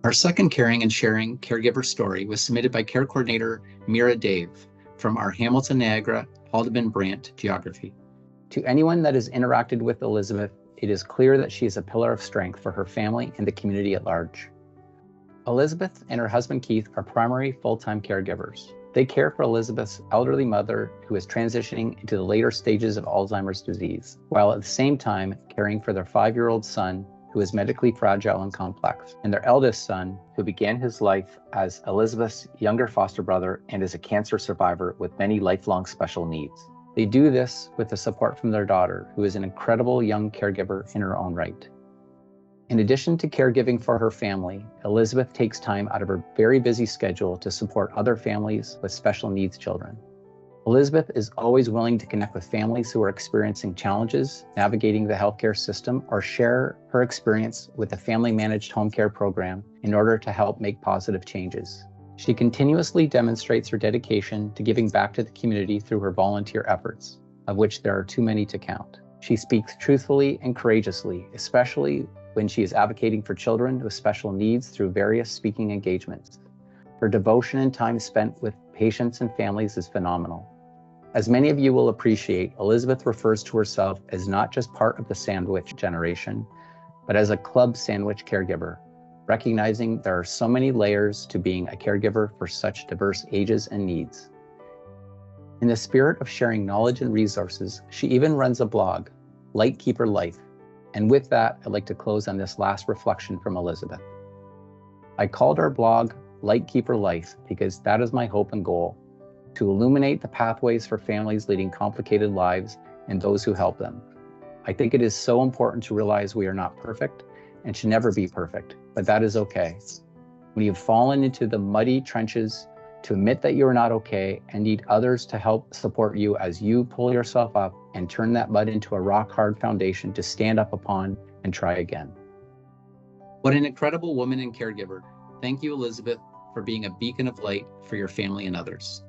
Our second caring and sharing caregiver story was submitted by care coordinator Mira Dave from our Hamilton Niagara Haldeman Brant geography. To anyone that has interacted with Elizabeth, it is clear that she is a pillar of strength for her family and the community at large. Elizabeth and her husband Keith are primary full-time caregivers. They care for Elizabeth's elderly mother who is transitioning into the later stages of Alzheimer's disease, while at the same time caring for their 5-year-old son who is medically fragile and complex, and their eldest son who began his life as Elizabeth's younger foster brother and is a cancer survivor with many lifelong special needs. They do this with the support from their daughter, who is an incredible young caregiver in her own right. In addition to caregiving for her family, Elizabeth takes time out of her very busy schedule to support other families with special needs children. Elizabeth is always willing to connect with families who are experiencing challenges navigating the healthcare system or share her experience with a family-managed home care program in order to help make positive changes. She continuously demonstrates her dedication to giving back to the community through her volunteer efforts, of which there are too many to count. She speaks truthfully and courageously, especially when she is advocating for children with special needs through various speaking engagements. Her devotion and time spent with patients and families is phenomenal. As many of you will appreciate, Elizabeth refers to herself as not just part of the sandwich generation, but as a club sandwich caregiver, recognizing there are so many layers to being a caregiver for such diverse ages and needs. In the spirit of sharing knowledge and resources, she even runs a blog, Lightkeeper Life. And with that, I'd like to close on this last reflection from Elizabeth. I called our blog Lightkeeper Life because that is my hope and goal, to illuminate the pathways for families leading complicated lives and those who help them. I think it is so important to realize we are not perfect and should never be perfect, but that is okay. When you've fallen into the muddy trenches, to admit that you are not okay and need others to help support you as you pull yourself up and turn that mud into a rock-hard foundation to stand up upon and try again. What an incredible woman and caregiver. Thank you, Elizabeth, for being a beacon of light for your family and others.